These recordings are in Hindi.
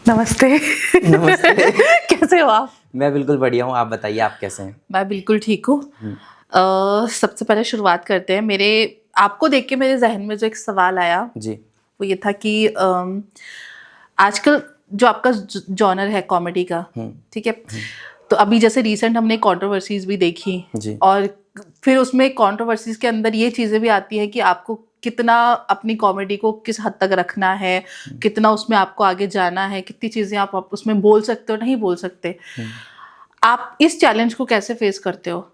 नमस्ते। नमस्ते। कैसे हो आप? मैं बिल्कुल बढ़िया हूँ, आप बताइए आप कैसे हैं? मैं बिल्कुल ठीक हूँ। सबसे पहले शुरुआत करते हैं। मेरे आपको देख के मेरे जहन में जो एक सवाल आया जी। वो ये था कि आजकल जो आपका जॉनर है कॉमेडी का, ठीक है, तो अभी जैसे रिसेंट हमने कंट्रोवर्सीज भी देखी जी। और फिर उसमें कंट्रोवर्सीज के अंदर ये चीज़ें भी आती है कि आपको कितना अपनी कॉमेडी को किस हद तक रखना है, कितना उसमें आपको आगे जाना है, कितनी चीज़ें आप उसमें बोल सकते हो नहीं बोल सकते। आप इस चैलेंज को कैसे फेस करते हो?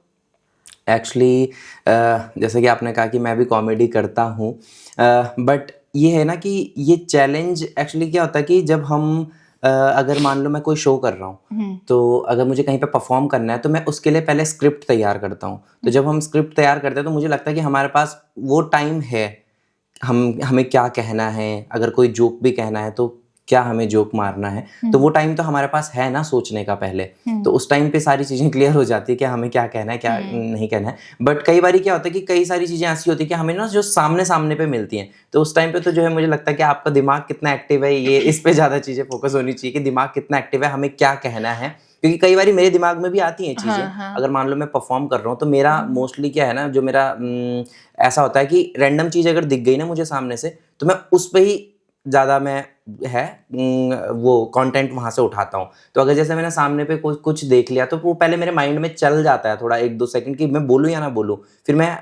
एक्चुअली जैसे कि आपने कहा कि मैं भी कॉमेडी करता हूँ, बट ये है ना कि ये चैलेंज एक्चुअली क्या होता है कि जब हम अगर मान लो मैं कोई शो कर रहा हूँ, तो अगर मुझे कहीं पे परफॉर्म करना है तो मैं उसके लिए पहले स्क्रिप्ट तैयार करता हूँ। तो जब हम स्क्रिप्ट तैयार करते हैं तो मुझे लगता है कि हमारे पास वो टाइम है, हमें क्या कहना है, अगर कोई जोक भी कहना है तो क्या हमें जोक मारना है, तो वो टाइम तो हमारे पास है ना सोचने का पहले। तो उस टाइम पे सारी चीज़ें क्लियर हो जाती है कि हमें क्या कहना है क्या नहीं कहना है। बट कई बार क्या होता है कि कई सारी चीज़ें ऐसी होती है कि हमें ना जो सामने सामने पे मिलती हैं, तो उस टाइम पे तो जो है मुझे लगता है कि आपका दिमाग कितना एक्टिव है, ये इस पे ज़्यादा चीज़ें फोकस होनी चाहिए कि दिमाग कितना एक्टिव है, हमें क्या कहना है। क्योंकि कई बार मेरे दिमाग में भी आती हैं चीज़ें। अगर मान लो मैं परफॉर्म कर रहा हूँ तो मेरा मोस्टली क्या है ना, जो मेरा ऐसा होता है कि रैंडम चीज़ अगर दिख गई ना मुझे सामने से, तो मैं उस पे ही ज़्यादा मैं वो कंटेंट वहाँ से उठाता हूँ। तो अगर जैसे मैंने सामने पे कुछ देख लिया तो वो पहले मेरे माइंड में चल जाता है थोड़ा 1-2 सेकंड कि मैं बोलूँ या ना बोलूँ, फिर मैं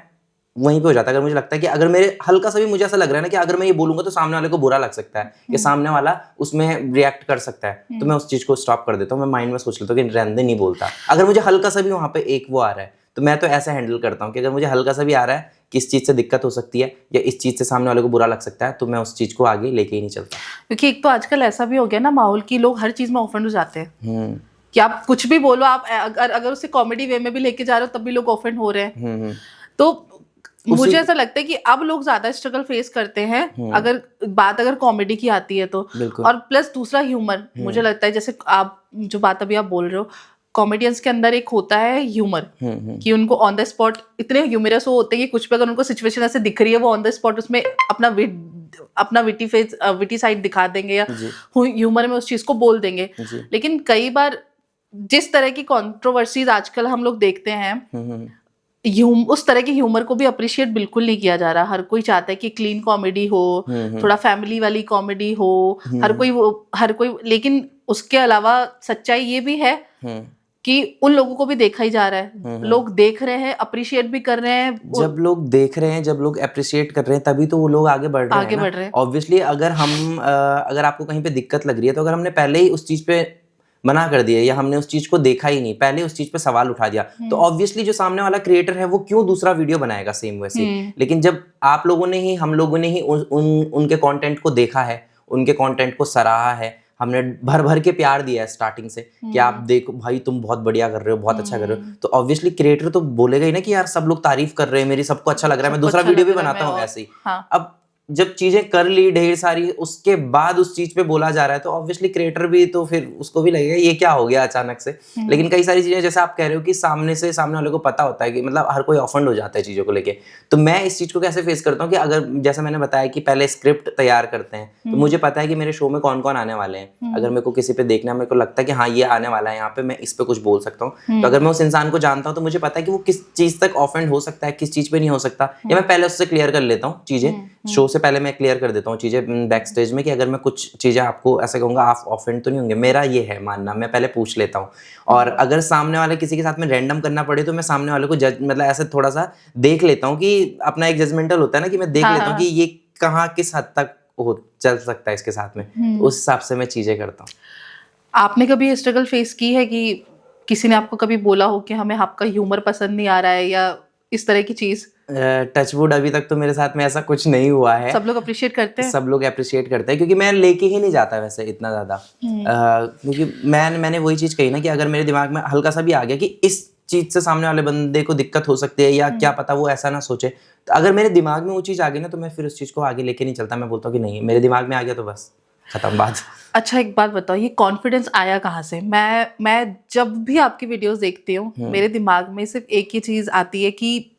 वहीं पे हो जाता है। अगर मुझे लगता है कि अगर मेरे हल्का सा भी मुझे ऐसा लग रहा है ना कि अगर मैं ये बोलूँगा तो सामने वाले को बुरा लग सकता है या सामने वाला उसमें रिएक्ट कर सकता है, तो मैं उस चीज़ को स्टॉप कर देता हूँ। मैं माइंड में सोच लेता हूँ कि रहने दे, नहीं बोलता। अगर मुझे हल्का सा भी वहाँ पे एक वो आ रहा है तो मैं तो ऐसे हैंडल करता हूँ कि अगर मुझे हल्का सा भी आ रहा है कि इस चीज़ से दिक्कत हो सकती है या इस चीज़ से सामने वाले को बुरा लग सकता है, तो मैं उस चीज़ को आगे लेके ही नहीं चलता। क्योंकि एक तो आजकल ऐसा भी हो गया ना माहौल की लोग हर चीज़ में ऑफेंड हो जाते हैं कि आप कुछ भी बोलो, आप अगर उसे कॉमेडी वे में भी लेके जा रहे हो तब भी लोग ऑफेंड हो रहे हैं। तो मुझे ऐसा लगता है कि अब लोग ज्यादा स्ट्रगल फेस करते हैं अगर कॉमेडी की आती है तो। और प्लस दूसरा ह्यूमर, मुझे लगता है जैसे आप जो बात अभी आप बोल रहे हो, कॉमेडियंस के अंदर एक होता है ह्यूमर कि उनको ऑन द स्पॉट इतने ह्यूमरस होते हैं कि कुछ भी अगर उनको सिचुएशन ऐसे दिख रही है वो ऑन द स्पॉट उसमें अपना विटी साइड दिखा देंगे या ह्यूमर में उस चीज को बोल देंगे। लेकिन कई बार जिस तरह की कंट्रोवर्सीज आजकल हम लोग देखते हैं, उस तरह के ह्यूमर को भी अप्रिशिएट बिल्कुल नहीं किया जा रहा। हर कोई चाहता है कि क्लीन कॉमेडी हो, थोड़ा फैमिली वाली कॉमेडी हो, हर कोई। लेकिन उसके अलावा सच्चाई ये भी है कि उन लोगों को भी देखा ही जा रहा है। लोग देख रहे हैं, अप्रिशिएट भी कर रहे हैं। जब लोग देख रहे हैं, जब लोग अप्रिशिएट कर रहे हैं, तभी तो वो लोग आगे बढ़ रहे हैं ना। ऑब्वियसली अगर अगर आपको कहीं पे दिक्कत लग रही है तो अगर हमने पहले ही उस चीज पे मना कर दिया या हमने उस चीज को देखा ही नहीं, पहले उस चीज पे सवाल उठा दिया, तो ऑब्वियसली जो सामने वाला क्रिएटर है वो क्यों दूसरा वीडियो बनाएगा सेम वैसे। लेकिन जब हम लोगों ने ही उनके कंटेंट को देखा है, उनके कंटेंट को सराहा है, हमने भर भर के प्यार दिया है स्टार्टिंग से कि आप देखो भाई तुम बहुत बढ़िया कर रहे हो, बहुत अच्छा कर रहे हो, तो ऑब्वियसली क्रिएटर तो बोलेगा ही ना कि यार सब लोग तारीफ कर रहे हैं मेरी, सबको अच्छा लग रहा है, मैं दूसरा वीडियो भी बनाता हूँ ऐसे ही। अब जब चीजें कर ली ढेर सारी, उसके बाद उस चीज पे बोला जा रहा है तो ऑब्वियसली क्रिएटर भी तो फिर उसको भी लगेगा ये क्या हो गया अचानक से। लेकिन कई सारी चीजें जैसे आप कह रहे हो कि सामने वाले को पता होता है कि मतलब हर कोई ऑफेंड हो जाता है चीजों को लेके, तो मैं इस चीज को कैसे फेस करता हूँ कि अगर जैसे मैंने बताया कि पहले स्क्रिप्ट तैयार करते हैं, तो मुझे पता है कि मेरे शो में कौन कौन आने वाले हैं। अगर मेरे को किसी पे देखना है, मेरे को लगता है कि हाँ ये आने वाला है, यहाँ पे मैं इस पे कुछ बोल सकता हूँ, तो अगर मैं उस इंसान को जानता हूँ तो मुझे पता है कि वो किस चीज तक ऑफेंड हो सकता है, किस चीज पे नहीं हो सकता, या मैं पहले उससे क्लियर कर लेता हूँ चीजें। शो से पहले मैं क्लियर कर देता हूँ चीजें बैक स्टेज में कि अगर मैं कुछ चीजें आपको ऐसे कहूंगा आप ऑफेंड तो नहीं होंगे, मेरा ये है मानना, मैं पहले पूछ लेता हूँ। और अगर सामने वाले किसी के साथ में रैंडम करना पड़े तो मैं सामने वाले को जज मतलब ऐसे थोड़ा सा देख लेता हूँ कि अपना एक जजमेंटल होता है ना कि मैं देख लेता हूँ कि ये कहाँ किस हद तक हो चल सकता है इसके साथ में, तो उस हिसाब से मैं चीजें करता हूँ। आपने कभी स्ट्रगल फेस की है कि किसी ने आपको कभी बोला हो कि हमें आपका ह्यूमर पसंद नहीं आ रहा है या इस तरह की चीज? टचवुड अभी तक तो मेरे साथ में ऐसा कुछ नहीं हुआ है। सब लोग अप्रिशिएट करते हैं, सब लोग अप्रिशिएट करते हैं क्योंकि मैं लेके ही नहीं जाता वैसे इतना ज्यादा। क्योंकि मैंने वही चीज कही ना कि अगर मेरे दिमाग में हल्का सा भी आ गया कि इस चीज से सामने वाले बंदे को दिक्कत हो सकती है या क्या पता वो ऐसा ना सोचे, तो अगर मेरे दिमाग में वो चीज आ गई ना तो मैं फिर उस चीज को आगे लेके नहीं चलता। मैं बोलता हूँ कि नहीं, मेरे दिमाग में आ गया तो बस खत्म बात। अच्छा एक बात बताओ, ये कॉन्फिडेंस आया कहाँ से? मैं जब भी आपकी वीडियोस देखती हूँ मेरे दिमाग में सिर्फ एक ही चीज आती है कि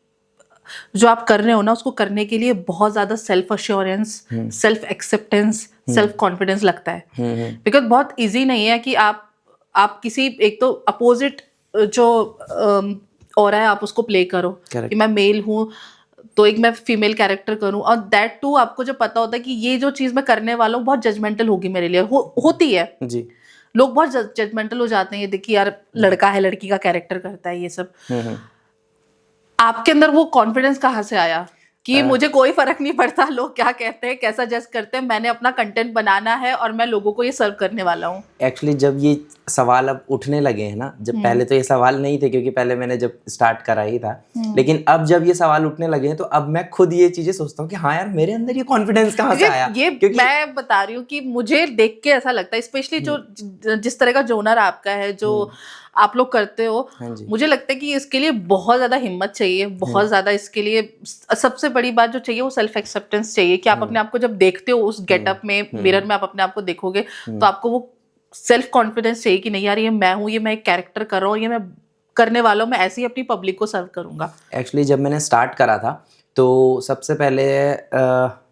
जो आप कर रहे हो ना उसको करने के लिए बहुत ज्यादा self assurance, self acceptance, self confidence लगता है। बिकॉज बहुत इजी नहीं है कि आप किसी एक तो अपोजिट जो और है आप उसको प्ले करो कि मैं मेल हूँ तो एक मैं फीमेल कैरेक्टर करूं, और दैट टू आपको जो पता होता है कि ये जो चीज मैं करने वाला हूँ बहुत जजमेंटल होगी मेरे लिए, होती है जी। लोग बहुत जजमेंटल हो जाते हैं, ये देखिए यार लड़का है लड़की का कैरेक्टर करता है ये सब। आपके अंदर वो कॉन्फिडेंस कहाँ से आया कि मुझे कोई फर्क नहीं पड़ता लोग क्या कहते हैं, कैसा जज करते हैं, मैंने अपना कंटेंट बनाना है और मैं लोगों को ये सर्व करने वाला हूँ? एक्चुअली जब ये सवाल अब उठने लगे हैं ना, जब पहले तो ये सवाल नहीं थे क्योंकि पहले मैंने जब स्टार्ट करा ही था, लेकिन अब जब ये सवाल उठने लगे हैं तो अब मैं खुद ये चीजें सोचता हूँ कि हाँ यार मेरे अंदर ये कॉन्फिडेंस कहाँ से आया। ये क्योंकि मैं बता रही हूँ कि मुझे देख के ऐसा लगता है, स्पेशली जो जिस तरह का जोनर आपका है, जो आप लोग करते हो, मुझे लगता है कि इसके लिए बहुत ज्यादा हिम्मत चाहिए, बहुत ज्यादा इसके लिए सबसे बड़ी बात जो चाहिए वो सेल्फ एक्सेप्टेंस चाहिए कि आप अपने आप को जब देखते हो उस गेटअप में, मिरर में आप अपने आप को देखोगे तो आपको वो सेल्फ कॉन्फिडेंस चाहिए कि नहीं यार ये मैं हूँ, ये मैं एक कैरेक्टर कर रहा हूँ, ये मैं करने वाला हूँ, मैं ऐसे ही अपनी पब्लिक को सर्व करूंगा। एक्चुअली जब मैंने स्टार्ट करा था तो सबसे पहले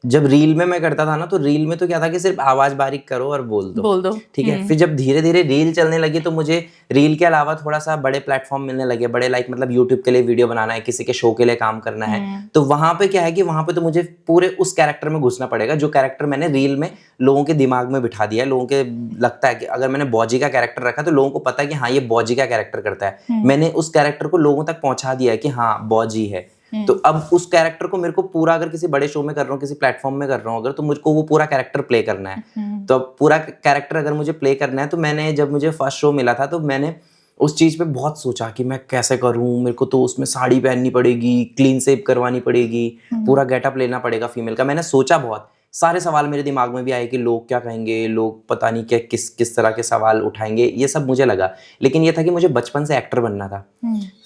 जब रील में मैं करता था ना, तो रील में तो क्या था कि सिर्फ आवाज बारीक करो और बोल दो ठीक है। फिर जब धीरे धीरे रील चलने लगी तो मुझे रील के अलावा थोड़ा सा बड़े प्लेटफॉर्म मिलने लगे, बड़े लाइक मतलब यूट्यूब के लिए वीडियो बनाना है, किसी के शो के लिए काम करना है, तो वहां पे क्या है कि वहां पे तो मुझे पूरे उस कैरेक्टर में घुसना पड़ेगा जो कैरेक्टर मैंने रील में लोगों के दिमाग में बिठा दिया है। लोगों के लगता है कि अगर मैंने बॉजी का कैरेक्टर रखा तो लोगों को पता है कि हाँ ये बॉजी का कैरेक्टर करता है, मैंने उस कैरेक्टर को लोगों तक पहुंचा दिया है कि हाँ बॉजी है। तो अब उस कैरेक्टर को मेरे को पूरा, अगर किसी बड़े शो में कर रहा हूँ, किसी प्लेटफॉर्म में कर रहा हूँ अगर, तो मुझको वो पूरा कैरेक्टर प्ले करना है। तो अब पूरा कैरेक्टर अगर मुझे प्ले करना है तो मैंने, जब मुझे फर्स्ट शो मिला था तो मैंने उस चीज़ पे बहुत सोचा कि मैं कैसे करूँ, मेरे को तो उसमें साड़ी पहननी पड़ेगी, क्लीन शेव करवानी पड़ेगी, पूरा गेटअप लेना पड़ेगा फीमेल का। मैंने सोचा बहुत सारे सवाल मेरे दिमाग में भी आए कि लोग क्या कहेंगे, लोग पता नहीं क्या किस तरह के सवाल उठाएंगे, ये सब मुझे लगा। लेकिन ये था कि मुझे बचपन से एक्टर बनना था।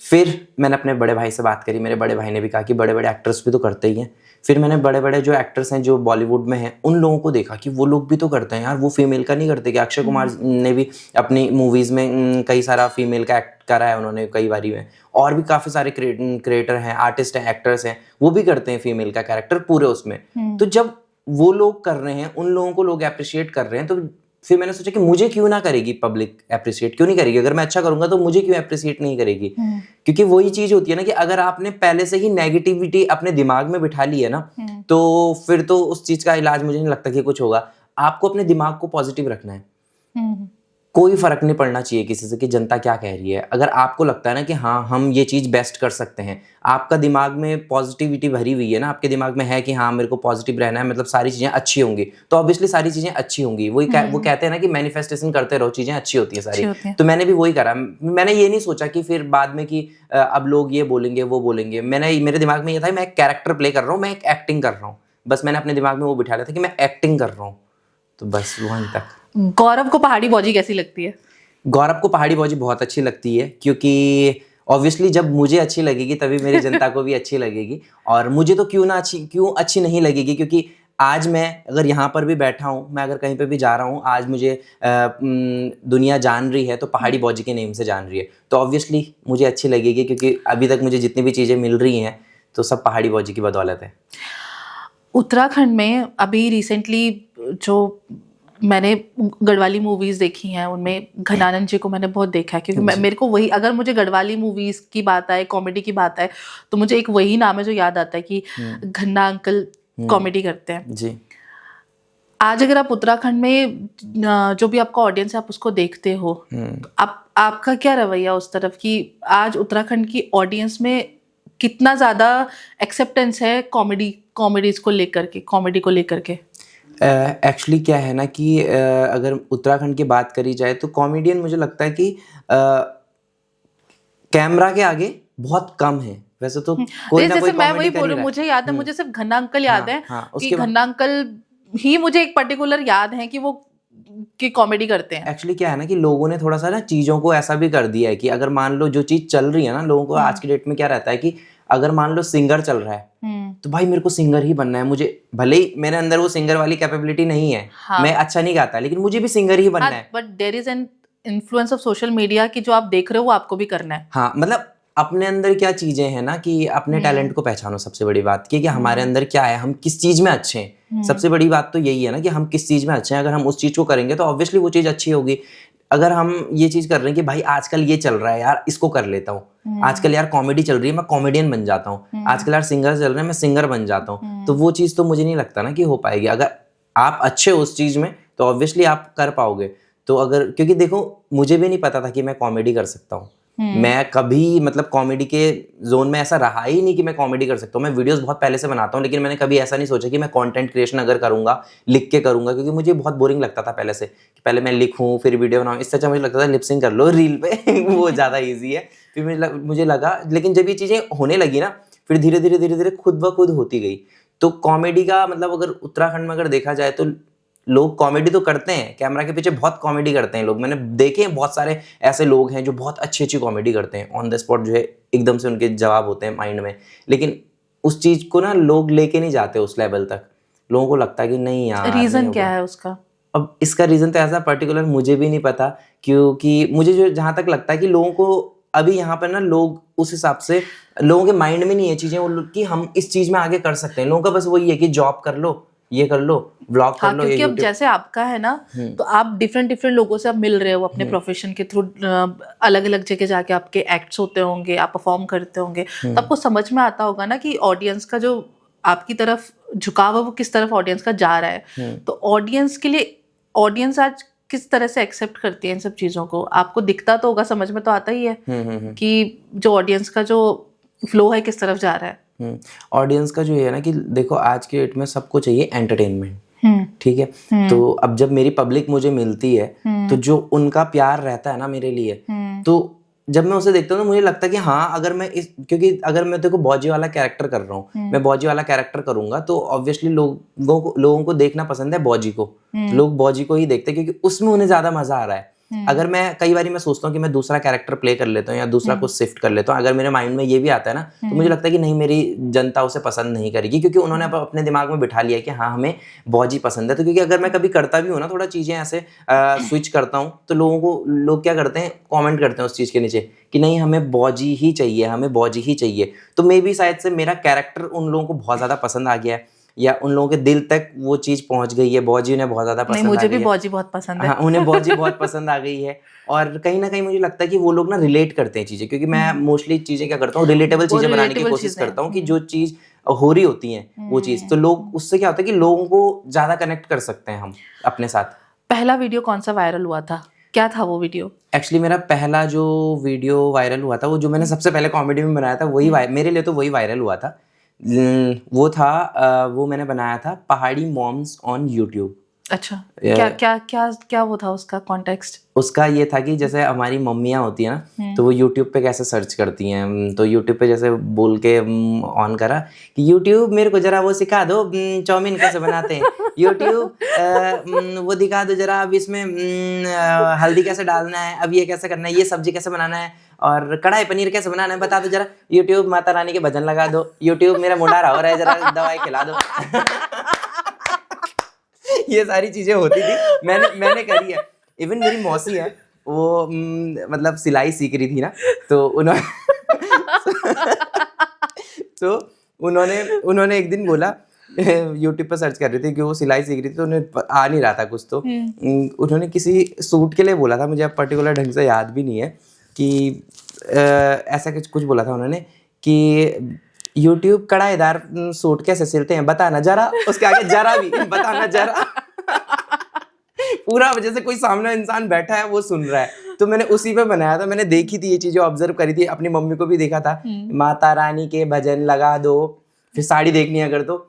फिर मैंने अपने बड़े भाई से बात करी, मेरे बड़े भाई ने भी कहा कि बड़े बड़े एक्टर्स भी तो करते ही हैं। फिर मैंने बड़े बड़े जो एक्टर्स हैं जो बॉलीवुड में हैं उन लोगों को देखा कि वो लोग भी तो करते हैं यार, वो फीमेल का नहीं करते क्या? अक्षय कुमार ने भी अपनी मूवीज़ में कई सारा फीमेल का एक्ट करा है उन्होंने कई बारी में, और भी काफ़ी सारे क्रिएटर हैं, आर्टिस्ट हैं, एक्टर्स हैं, वो भी करते हैं फीमेल का कैरेक्टर पूरे उसमें। तो जब वो लोग कर रहे हैं, उन लोगों को लोग अप्रिशिएट कर रहे हैं, तो फिर मैंने सोचा कि मुझे क्यों ना करेगी पब्लिक अप्रिशिएट, क्यों नहीं करेगी? अगर मैं अच्छा करूंगा तो मुझे क्यों अप्रिशिएट नहीं करेगी? क्योंकि वही चीज होती है ना कि अगर आपने पहले से ही नेगेटिविटी अपने दिमाग में बिठा ली है ना, तो फिर तो उस चीज का इलाज मुझे नहीं लगता कि कुछ होगा। आपको अपने दिमाग को पॉजिटिव रखना है। कोई फर्क नहीं पड़ना चाहिए किसी से कि जनता क्या कह रही है। अगर आपको लगता है ना कि हाँ हम ये चीज़ बेस्ट कर सकते हैं, आपका दिमाग में पॉजिटिविटी भरी हुई है ना, आपके दिमाग में है कि हाँ मेरे को पॉजिटिव रहना है, मतलब सारी चीज़ें अच्छी होंगी, तो ऑब्वियसली सारी चीज़ें अच्छी होंगी। वो कहते हैं ना कि मैनिफेस्टेशन करते रहो, चीज़ें अच्छी होती है सारी। तो मैंने भी वही करा। मैंने ये नहीं सोचा कि फिर बाद में कि अब लोग ये बोलेंगे वो बोलेंगे। मेरे दिमाग में ये था मैं एक कैरेक्टर प्ले कर रहा हूँ, मैं एक एक्टिंग कर रहा हूँ, बस मैंने अपने दिमाग में वो बिठा लिया था कि मैं एक्टिंग कर रहा हूँ, तो बस वहीं तक। गौरव को पहाड़ी बॉजी कैसी लगती है? गौरव को पहाड़ी बॉजी बहुत अच्छी लगती है, क्योंकि ऑब्वियसली जब मुझे अच्छी लगेगी तभी मेरी जनता को भी अच्छी लगेगी। और मुझे तो क्यों अच्छी नहीं लगेगी, क्योंकि आज मैं अगर यहाँ पर भी बैठा हूँ, मैं अगर कहीं पे भी जा रहा हूँ, आज मुझे दुनिया जान रही है तो पहाड़ी बॉजी के नेम से जान रही है, तो ऑब्वियसली मुझे अच्छी लगेगी, क्योंकि अभी तक मुझे जितनी भी चीज़ें मिल रही हैं तो सब पहाड़ी बॉजी की बदौलत है। उत्तराखंड में अभी रिसेंटली जो मैंने गढ़वाली मूवीज देखी हैं उनमें घनानंद जी को मैंने बहुत देखा है, क्योंकि मेरे को वही, अगर मुझे गढ़वाली मूवीज की बात आए, कॉमेडी की बात आए, तो मुझे एक वही नाम है जो याद आता है कि घन्ना अंकल कॉमेडी करते हैं जी। आज अगर आप उत्तराखंड में जो भी आपका ऑडियंस है आप उसको देखते हो, तो आपका क्या रवैया उस तरफ कि आज उत्तराखंड की ऑडियंस में कितना ज्यादा एक्सेप्टेंस है कॉमेडीज को लेकर के, कॉमेडी को लेकर के? एक्चुअली क्या है ना कि अगर उत्तराखंड की बात करी जाए तो कॉमेडियन मुझे लगता है कि कैमरा के आगे बहुत कम है। वैसे तो कोई ना कोई मैं वही बोलूं, मुझे याद है, मुझे सिर्फ घन्ना अंकल याद है कि घन्ना अंकल ही मुझे एक पर्टिकुलर याद है कि वो की कॉमेडी करते हैं। एक्चुअली क्या है ना कि लोगों ने थोड़ा सा ना चीज़ों को ऐसा भी कर दिया है कि अगर मान लो जो चीज़ चल रही है ना, लोगों को आज की डेट में क्या रहता है कि अगर मान लो सिंगर चल रहा है तो भाई मेरे को सिंगर ही बनना है, मुझे भले ही मेरे अंदर वो सिंगर वाली कैपेबिलिटी नहीं है, मैं अच्छा नहीं गाता, लेकिन मुझे भी सिंगर ही बनना है। But there is an influence of social media कि जो आप देख रहे हो वो आपको भी करना है। हाँ, मतलब अपने अंदर क्या चीजें हैं ना, कि अपने टैलेंट को पहचानो। सबसे बड़ी बात कि हमारे अंदर क्या है, हम किस चीज में अच्छे हैं। सबसे बड़ी बात तो यही है ना कि हम किस चीज में अच्छे हैं। अगर हम उस चीज को करेंगे तो ऑब्वियसली वो चीज अच्छी होगी। अगर हम ये चीज कर रहे हैं कि भाई आजकल ये चल रहा है यार, इसको कर लेता हूँ, आजकल यार कॉमेडी चल रही है, मैं कॉमेडियन बन जाता हूँ, आजकल यार सिंगर चल रहे हैं, मैं सिंगर बन जाता हूँ, तो वो चीज तो मुझे नहीं लगता ना कि हो पाएगी। अगर आप अच्छे हो उस चीज में तो ऑब्वियसली आप कर पाओगे। तो अगर, क्योंकि देखो मुझे भी नहीं पता था कि मैं कॉमेडी कर सकता हूँ। मैं कभी मतलब कॉमेडी के जोन में ऐसा रहा ही नहीं कि मैं कॉमेडी कर सकता हूँ। मैं वीडियोस बहुत पहले से बनाता हूँ, लेकिन मैंने कभी ऐसा नहीं सोचा कि मैं कंटेंट क्रिएशन अगर करूंगा, लिख के करूंगा, क्योंकि मुझे बहुत बोरिंग लगता था पहले से कि पहले मैं लिखूं फिर वीडियो बनाऊं। इससे अच्छा मुझे लगता था लिपसिंग कर लो रील पे वो ज़्यादा ईजी है। फिर मुझे लगा, लेकिन जब ये चीज़ें होने लगी ना, फिर धीरे धीरे खुद ब खुद होती गई। तो कॉमेडी का मतलब अगर उत्तराखंड में अगर देखा जाए तो लोग कॉमेडी तो करते हैं, कैमरा के पीछे बहुत कॉमेडी करते हैं लोग। मैंने देखे हैं बहुत सारे ऐसे लोग हैं जो बहुत अच्छी अच्छी कॉमेडी करते हैं, ऑन द स्पॉट जो है एकदम से उनके जवाब होते हैं माइंड में। लेकिन उस चीज को ना लोग लेके नहीं जाते उस लेवल तक। लोगों को लगता है कि नहीं यार, रीजन क्या है उसका? अब इसका रीजन तो ऐसा पर्टिकुलर मुझे भी नहीं पता, क्योंकि मुझे जो जहां तक लगता है कि लोगों को अभी यहाँ पर ना लोग उस हिसाब से, लोगों के माइंड में नहीं है चीजें कि हम इस चीज में आगे कर सकते हैं। लोगों का बस वही है कि जॉब कर लो, ये कर लो, व्लॉग कर लो। क्योंकि अब जैसे आपका है ना, तो आप डिफरेंट लोगों से आप मिल रहे हो अपने प्रोफेशन के थ्रू, अलग अलग जगह जाके आपके एक्ट्स होते होंगे, आप परफॉर्म करते होंगे, तो आपको समझ में आता होगा ना कि ऑडियंस का जो आपकी तरफ झुकाव है वो किस तरफ ऑडियंस का जा रहा है। तो ऑडियंस के लिए, ऑडियंस आज किस तरह से एक्सेप्ट करती है इन सब चीजों को, आपको दिखता तो होगा, समझ में तो आता ही है कि जो ऑडियंस का जो फ्लो है किस तरफ जा रहा है। ऑडियंस का जो है ना कि देखो आज के डेट में सबको चाहिए एंटरटेनमेंट, ठीक है। तो अब जब मेरी पब्लिक मुझे मिलती है तो जो उनका प्यार रहता है ना मेरे लिए, तो जब मैं उसे देखता हूँ तो मुझे लगता है कि हाँ, अगर मैं क्योंकि अगर मैं देखो बॉजी वाला कैरेक्टर कर रहा हूँ, मैं बॉजी वाला कैरेक्टर करूंगा तो ऑब्वियसली लोगों को देखना पसंद है बॉजी को, तो लोग बॉजी को ही देखते हैं क्योंकि उसमें उन्हें ज्यादा मजा आ रहा है। अगर मैं कई बार मैं सोचता हूँ कि मैं दूसरा कैरेक्टर प्ले कर लेता हूँ या दूसरा कुछ शिफ्ट कर लेता हूँ, अगर मेरे माइंड में ये भी आता है ना, तो मुझे लगता है कि नहीं, मेरी जनता उसे पसंद नहीं करेगी, क्योंकि उन्होंने अपने दिमाग में बिठा लिया कि हाँ हमें बॉजी पसंद है। तो क्योंकि अगर मैं कभी करता भी हूँ ना थोड़ा चीजें ऐसे स्विच करता हूँ, तो लोग क्या करते हैं, कॉमेंट करते हैं उस चीज के नीचे कि नहीं हमें बॉजी ही चाहिए, हमें बॉजी ही चाहिए। तो मे बी शायद से मेरा कैरेक्टर उन लोगों को बहुत ज्यादा पसंद आ गया है, या उन लोगों के दिल तक वो चीज पहुंच गई है, बॉजी उन्हें बहुत ज्यादा पसंद आ गई है। मुझे भी बॉजी बहुत पसंद है। हाँ, उन्हें बॉजी बहुत पसंद आ गई है। और कहीं ना कहीं मुझे लगता है कि वो लोग ना रिलेट करते हैं चीजें, क्योंकि मैं मोस्टली चीजें क्या करता हूँ, रिलेटेबल चीजें बनाने की कोशिश करता हूँ कि जो चीज हो रही होती है वो चीज, तो लोग उससे क्या होता है कि लोगों को ज्यादा कनेक्ट कर सकते हैं हम अपने साथ। पहला वीडियो कौन सा वायरल हुआ था, क्या था वो वीडियो? एक्चुअली मेरा पहला जो वीडियो वायरल हुआ था, वो जो मैंने सबसे पहले कॉमेडी में बनाया था, वही मेरे लिए तो वही वायरल हुआ था। वो था वो मैंने बनाया था पहाड़ी मॉम्स ऑन यूट्यूब। अच्छा, क्या वो था उसका कॉन्टेक्स्ट? उसका ये था कि जैसे हमारी मम्मियाँ होती है ना, तो वो यूट्यूब पे कैसे सर्च करती हैं, तो यूट्यूब पे जैसे बोल के ऑन करा कि यूट्यूब मेरे को जरा वो सिखा दो चाउमीन कैसे बनाते हैं, यूट्यूब वो दिखा दो जरा, अब इसमें हल्दी कैसे डालना है, अब ये कैसे करना है, ये सब्जी कैसे बनाना है, और कढ़ाई पनीर कैसे बनाना है बता दो जरा, यूट्यूब माता रानी के भजन लगा दो, यूट्यूब मेरा मुंडारा हो रहा है जरा दवाई खिला दो। ये सारी चीजें होती थी, मैंने करी है। इवन मेरी मौसी है, वो मतलब सिलाई सीख रही थी ना, तो उन्होंने एक दिन बोला, यूट्यूब पर सर्च कर रही थी कि वो सिलाई सीख रही थी, तो उन्हें आ नहीं रहा था कुछ, तो उन्होंने किसी सूट के लिए बोला था, मुझे अब पर्टिकुलर ढंग से याद भी नहीं है कि ऐसा कुछ बोला था उन्होंने कि यूट्यूब कढ़ाईदार सूट कैसे सिलते हैं बताना जरा, उसके आगे जरा भी बताना जरा। पूरा जैसे कोई सामने इंसान बैठा है वो सुन रहा है। तो मैंने उसी पे बनाया था, मैंने देखी थी ये चीजें, ऑब्जर्व करी थी, अपनी मम्मी को भी देखा था, माता रानी के भजन लगा दो, फिर साड़ी देखनी है अगर तो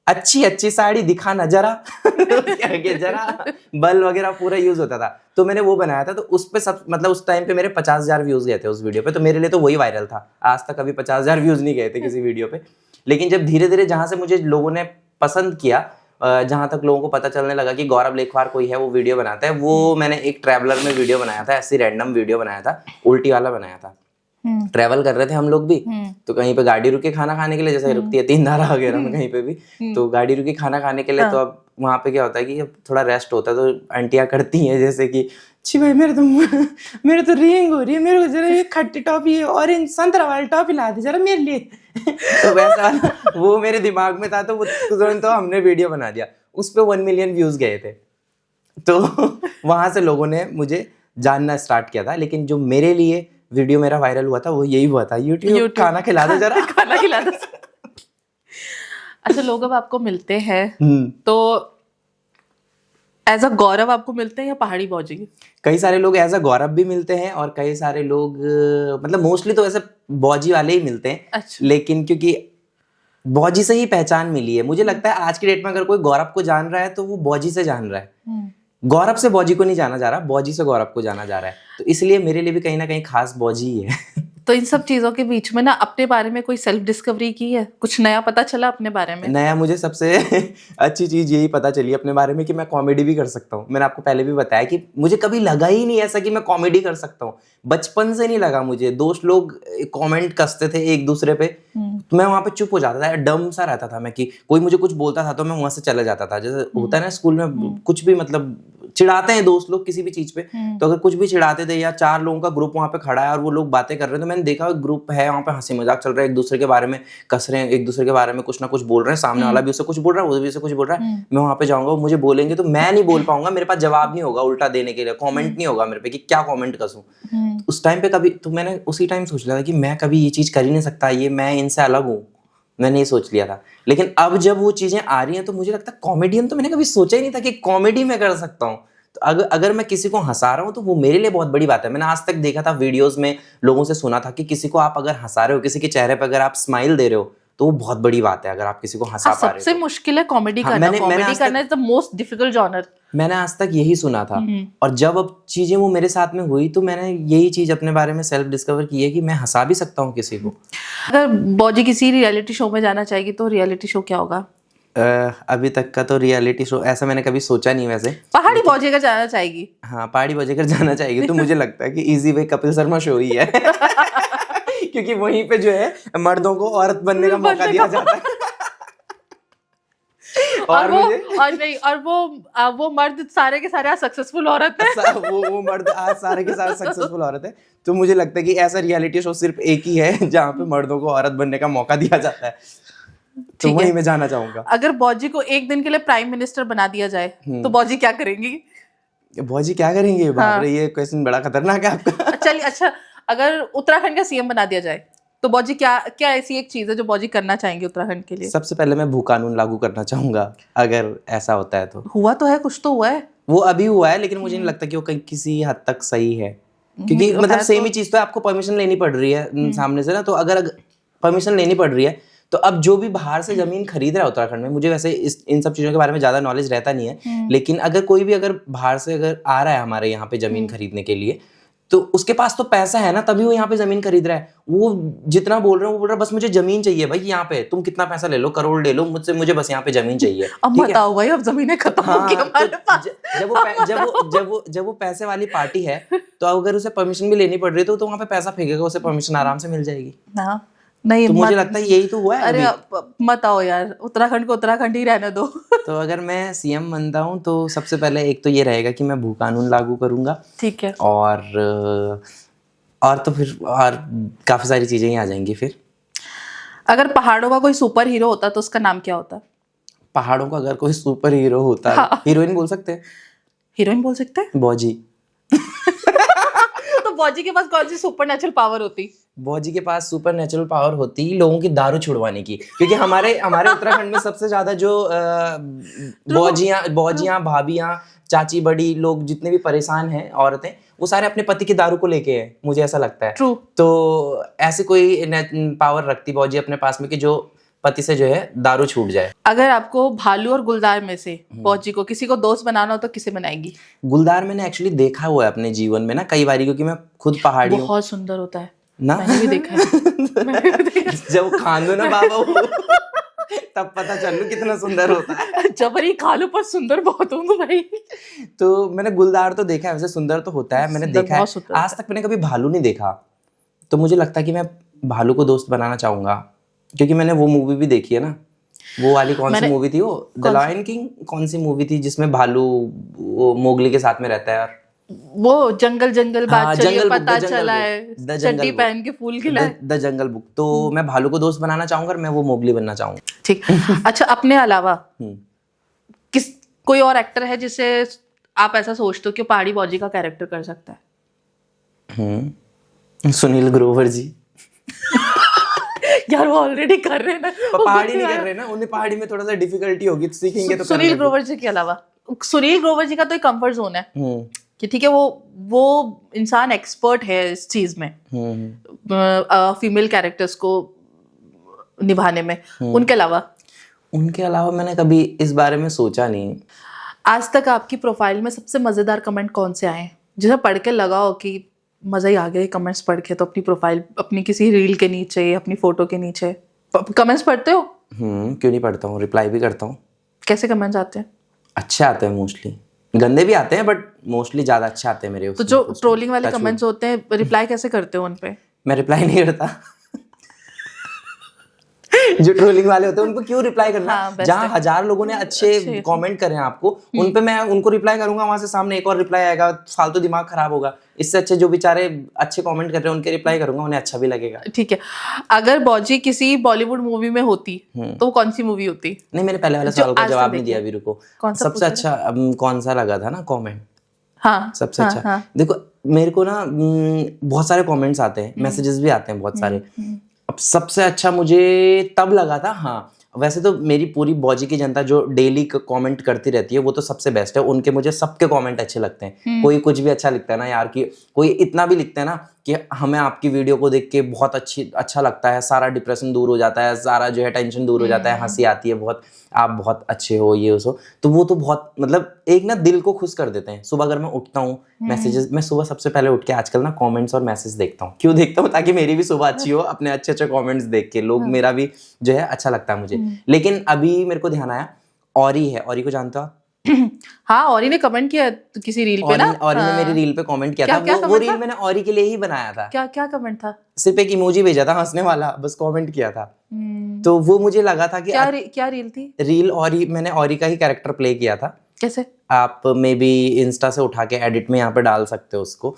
अच्छी साड़ी दिखाना जरा, जरा बल वगैरह पूरा यूज होता था, तो मैंने वो बनाया था। तो उस पे सब मतलब उस टाइम पे मेरे 50,000 व्यूज गए थे उस वीडियो पे, तो मेरे लिए तो वही वायरल था। आज तक कभी 50,000 व्यूज नहीं गए थे किसी वीडियो पे, लेकिन जब धीरे धीरे जहां से मुझे लोगों ने पसंद किया, जहां तक लोगों को पता चलने लगा कि गौरव लेखवार कोई है वो वीडियो बनाता है, वो मैंने एक ट्रैवलर में वीडियो बनाया था, ऐसी रैंडम वीडियो बनाया था, उल्टी वाला बनाया था। ट्रैवल कर रहे थे हम लोग भी, तो कहीं पे गाड़ी रुकी खाना खाने के लिए, जैसे रुकती है तीन धारा वगैरह में कहीं पे भी, तो गाड़ी रुकी खाना खाने के लिए, तो अब वहाँ पे क्या होता है कि थोड़ा रेस्ट होता है, तो आंटियां करती हैं जैसे कि छी भाई मेरे तो रिंग हो रही है, मेरे को जरा ये खट्टी टॉफी ऑरेंज संतरा वाली टॉफी ला दी जरा मेरे लिए। तो वैसा वाला वो मेरे दिमाग में था, तो वो तुरंत तो हमने वीडियो बना दिया, उस पे 1 मिलियन व्यूज गए थे। तो वहां से लोगों ने मुझे जानना स्टार्ट किया था। लेकिन जो मेरे लिए वीडियो मेरा वायरल हुआ था वो यही हुआ था, यूट्यूब खाना खिला दे जरा, खाना खिला दे। अच्छा, लोग अब आपको मिलते हैं तो एज अ गौरव आपको मिलते हैं या पहाड़ी बॉजी? कई सारे लोग एज अ गौरव भी मिलते हैं और कई सारे लोग मतलब मोस्टली तो ऐसे बॉजी वाले ही मिलते हैं। अच्छा। लेकिन क्योंकि बॉजी से ही पहचान मिली है, मुझे लगता है आज की डेट में अगर कोई गौरव को जान रहा है तो वो बॉजी से जान रहा है। गौरव से बॉजी को नहीं जाना जा रहा, बॉजी से गौरव को जाना जा रहा है। तो इसलिए मेरे लिए भी कहीं ना कहीं खास बॉजी ही है। तो इन सब चीजों के बीच में ना अपने बारे में कोई सेल्फ डिस्कवरी की है? कुछ नया पता चला अपने बारे में? नया मुझे सबसे अच्छी चीज यही पता चली अपने बारे में कि मैं कॉमेडी भी कर सकता हूँ। मैंने आपको पहले भी बताया कि मुझे कभी लगा ही नहीं ऐसा कि मैं कॉमेडी कर सकता हूँ, बचपन से नहीं लगा मुझे। दोस्त लोग कमेंट कसते थे एक दूसरे पे, तो मैं वहां पे चुप हो जाता था, डम सा रहता था मैं कि कोई मुझे कुछ बोलता था तो मैं वहां से चला जाता था। जैसे होता है ना स्कूल में कुछ भी मतलब चिढ़ाते हैं दोस्त लोग किसी भी चीज पे, तो अगर कुछ भी चिढ़ाते थे या 4 लोगों का ग्रुप वहां पे खड़ा है और वो लोग बातें कर रहे हैं, तो मैंने देखा ग्रुप है वहां पे हंसी मजाक चल रहा है, एक दूसरे के बारे में कस रहे हैं, एक दूसरे के बारे में कुछ ना कुछ बोल रहे हैं, सामने वाला भी उससे कुछ बोल रहा है, वो भी उससे कुछ बोल रहा है। मैं वहां पे जाऊंगा, मुझे बोलेंगे तो मैं नहीं बोल पाऊंगा, मेरे पास जवाब नहीं होगा उल्टा देने के लिए, कॉमेंट नहीं होगा मेरे पे कि क्या कॉमेंट कसूं। उस टाइम पे कभी तो मैंने उसी टाइम सोच लिया था कि मैं कभी ये चीज कर ही नहीं सकता, ये मैं इनसे अलग हूँ, मैंने ये सोच लिया था। लेकिन अब जब वो चीजें आ रही हैं तो मुझे लगता है कॉमेडियन तो मैंने कभी सोचा ही नहीं था कि कॉमेडी में कर सकता हूँ। तो अगर मैं किसी को हंसा रहा हूँ तो वो मेरे लिए बहुत बड़ी बात है। मैंने आज तक देखा था वीडियोस में, लोगों से सुना था कि किसी को आप अगर हंसा रहे हो, किसी के चेहरे पर अगर आप स्माइल दे रहे हो तो वो बहुत बड़ी बात है, अगर आप किसी को हंसा पा रहे हो। सबसे मुश्किल है कॉमेडी करना। कॉमेडी करना is the most difficult genre. मैंने आज तक यही सुना था। और जब अब चीजें वो मेरे साथ में हुई तो मैंने यही चीज अपने बारे में सेल्फ डिस्कवर की है कि मैं हंसा भी सकता हूँ किसी को। अगर बॉजी किसी रियलिटी शो में जाना चाहेगी तो रियलिटी शो क्या होगा? अभी तक का तो रियलिटी शो ऐसा मैंने कभी सोचा नहीं। वैसे पहाड़ी बॉजी का जाना चाहेगी? हाँ, पहाड़ी बॉजी का जाना चाहेगी तो मुझे लगता है कि easy way Kapil Sharma show ही है। क्योंकि वहीं पे जो है मर्दों को औरत बनने का मौका दिया जाता है। और वो मर्द सारे के सारे सक्सेसफुल औरत है। वो मर्द आज सारे के सारे सक्सेसफुल औरत है। तो मुझे लगता है कि ऐसा रियलिटी शो सिर्फ एक ही है जहाँ पे मर्दों को औरत बनने का मौका दिया जाता है। तो वहीं मैं जाना चाहूंगा। अगर बॉजी को एक दिन के लिए प्राइम मिनिस्टर बना दिया जाए तो बॉजी क्या करेंगी? बॉजी क्या करेंगे? बाप रे, ये क्वेश्चन बड़ा खतरनाक है आपका। चलिए, अच्छा अगर उत्तराखंड का सीएम बना दिया जाए तो बॉजी क्या ऐसी एक चीज है जो बॉजी करना चाहेंगे उत्तराखंड के लिए? सबसे पहले मैं भू कानून लागू करना चाहूंगा, अगर ऐसा होता है तो। हुआ तो है, कुछ तो हुआ है। वो अभी हुआ है लेकिन मुझे नहीं लगता कि वो किसी हद तक सही है, क्योंकि मतलब सेम ही चीज तो आपको परमिशन लेनी पड़ रही है सामने से ना। तो अगर परमिशन लेनी पड़ रही है तो अब जो भी बाहर से जमीन खरीद रहा है उत्तराखंड में, मुझे वैसे इन सब चीजों के बारे में ज्यादा नॉलेज रहता नहीं है, लेकिन अगर कोई भी अगर बाहर से अगर आ रहा है हमारे यहाँ पे जमीन खरीदने के लिए, तो उसके पास तो पैसा है ना, तभी वो यहाँ पे जमीन खरीद रहा है। वो जितना बोल रहे हैं वो बोल रहा है बस मुझे जमीन चाहिए भाई, यहाँ पे तुम कितना पैसा ले लो, करोड़ ले लो मुझे बस यहाँ पे जमीन चाहिए। अब बताओ भाई, अब जमीनें खत्म हो गई हमारे पास। जब वो पैसे वाली पार्टी है तो अगर उसे परमिशन भी लेनी पड़ रही है तो वहाँ पे पैसा फेंकेगा, उसे परमिशन आराम से मिल जाएगी। नहीं, तो मुझे लगता है यही तो हुआ है। अरे मत आओ यार, उत्तराखंड को उत्तराखंड ही रहने दो। तो अगर मैं सीएम बनता हूँ तो सबसे पहले एक तो ये रहेगा कि मैं भू कानून लागू करूंगा। ठीक है। और तो फिर और काफी सारी चीजें ही आ जाएंगी। फिर अगर पहाड़ों का कोई सुपर हीरो होता तो उसका नाम क्या होता? पहाड़ों का अगर कोई सुपर हीरो होता, हाँ। हीरोइन बोल सकते हैं? हीरोइन बोल सकते हैं? बॉजी। तो बॉजी के पास कौन सी सुपर नेचुरल पावर होती? बॉजी के पास सुपर नेचुरल पावर होती लोगों की दारू छुड़वाने की, क्योंकि हमारे उत्तराखंड में सबसे ज्यादा जो बॉजियां भाभियां चाची बड़ी लोग जितने भी परेशान हैं औरतें, वो सारे अपने पति की दारू को लेके हैं, मुझे ऐसा लगता है। True. तो ऐसे कोई पावर रखती बॉजी अपने पास में कि जो पति से जो है दारू छूट जाए। अगर आपको भालू और गुलदार में से बॉजी को किसी को दोस्त बनाना हो तो किसे बनाएगी? गुलदार मैंने एक्चुअली देखा हुआ है अपने जीवन में ना कई बार, क्योंकि मैं खुद पहाड़ी हूँ। बहुत सुंदर होता है ना, मैंने भी देखा है। जब खान दो ना बाबा वो तब पता चल लू कितना सुंदर होता है। जबरी खा लो पर सुंदर बहुत हूँ भाई। तो मैंने गुलदार तो देखा है, वैसे सुंदर तो होता है, मैंने देखा है। आज तक मैंने कभी भालू नहीं देखा, तो मुझे लगता है कि मैं भालू को दोस्त बनाना चाहूंगा, क्योंकि मैंने वो मूवी भी देखी है ना, वो वाली कौन सी मूवी थी वो, द लायन किंग, कौन सी मूवी थी जिसमें भालू मोगली के साथ में रहता है? वो जंगल जंगल बात हाँ, चली है, जंगल बुक, पता द जंगल चला बुक, है द जंगल चड्डी बुक, पहन के फूल खिलाए। The jungle book. तो मैं भालू को दोस्त बनाना चाहूंगा और मैं वो मोगली बनना चाहूंगा। ठीक। अच्छा, अपने अलावा हम्म। किस कोई और एक्टर है जिसे आप ऐसा सोचते हो कि पहाड़ी बॉजी का कैरेक्टर कर सकता है? सुनील ग्रोवर जी। यार वो ऑलरेडी कर रहे हैं ना, वो पहाड़ी खुद नहीं से कर रहे ना, उन्हें पहाड़ी में थोड़ा सा डिफिकल्टी होगी, तो सीखेंगे तो कर सुनील लेंगे। ग्रोवर जी के अलावा, सुनील ग्रोवर जी का तो एक कंफर्ट जोन है कि ठीक है, वो इंसान एक्सपर्ट है इस चीज में, फीमेल कैरेक्टर्स को निभाने में। उनके अलावा मैंने कभी इस बारे में सोचा नहीं। आज तक आपकी प्रोफाइल में सबसे मजेदार कमेंट कौन से आए हैं जिसे पढ़ के लगा हो कि मजा ही आ गया कमेंट्स पढ़ के? तो अपनी प्रोफाइल, अपनी किसी रील के नीचे, अपनी फोटो के नीचे कमेंट्स पढ़ते हो? क्यों नहीं पढ़ता हूँ, रिप्लाई भी करता हूँ। कैसे कमेंट्स आते हैं? अच्छे आते हैं, मोस्टली गंदे भी आते हैं, बट मोस्टली ज्यादा अच्छे आते हैं मेरे। तो जो ट्रोलिंग वाले कमेंट्स होते हैं, रिप्लाई कैसे करते हो उन पे? मैं रिप्लाई नहीं करता। जो ट्रोलिंग वाले होते हैं उनको क्यों रिप्लाई करना? जहाँ 1000 लोगों ने अच्छे कमेंट करे हैं आपको, उन पे मैं उनको रिप्लाई करूंगा, वहां से सामने एक और रिप्लाई आएगा, फालतू दिमाग खराब होगा। इससे अच्छे जो बेचारे अच्छे कमेंट कर रहे हैं उनके रिप्लाई करूंगा, उन्हें अच्छा भी लगेगा। ठीक है। अगर बॉजी किसी बॉलीवुड मूवी में होती तो वो कौन सी मूवी होती? नहीं, मैंने पहले वाले सवाल का जवाब नहीं दिया अभी, रुको। सबसे अच्छा कौन सा लगा था ना कॉमेंट? हाँ, सबसे अच्छा। देखो मेरे को ना बहुत सारे कमेंट्स आते हैं, मैसेजेस भी आते हैं बहुत सारे। अब सबसे अच्छा मुझे तब लगा था, हाँ वैसे तो मेरी पूरी बॉजी की जनता जो डेली कमेंट करती रहती है वो तो सबसे बेस्ट है, उनके मुझे सबके कमेंट अच्छे लगते हैं। कोई कुछ भी अच्छा लिखता है ना यार, कि कोई इतना भी लिखता है ना कि हमें आपकी वीडियो को देख के बहुत अच्छा लगता है, सारा डिप्रेशन दूर हो जाता है, सारा जो है टेंशन दूर हो जाता है, हंसी आती है बहुत, आप बहुत अच्छे हो, ये हो, तो वो तो बहुत मतलब एक ना दिल को खुश कर देते हैं। सुबह अगर मैं उठता हूँ, मैसेजेस, मैं सुबह सबसे पहले उठ के आजकल ना कमेंट्स और मैसेज देखता हूँ। क्यों देखता हूँ? ताकि मेरी भी सुबह अच्छी हो, अपने अच्छे अच्छे कमेंट्स देख के लोग, मेरा भी जो है अच्छा लगता है मुझे। लेकिन अभी मेरे को ध्यान आया, औरी है, औरी को जानते हो? हाँ, औरी ने कमेंट किया किसी रील पे ना। औरी ने मेरी रील पे कमेंट किया था। वो रील मैंने औरी के लिए ही बनाया था। क्या कमेंट था? सिर्फ एक इमोजी भेजा था हंसने वाला, बस कमेंट किया था। तो वो मुझे लगा था कि क्या रील थी? रील औरी, मैंने औरी का ही कैरेक्टर प्ले किया था। कैसे? आप मे बी इंस्टा से उठा के एडिट में यहाँ पे डाल सकते हो उसको।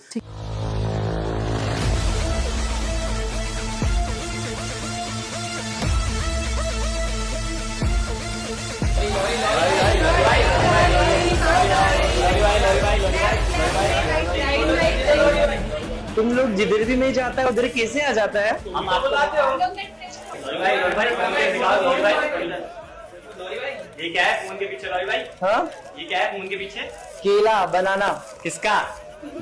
तुम लोग जिधर भी नहीं जाता है उधर कैसे आ जाता है? हम आपको बुलाते हो। ये क्या है फोन के पीछे लॉरी भाई? हाँ, ये क्या है फोन के पीछे? केला बनाना। किसका?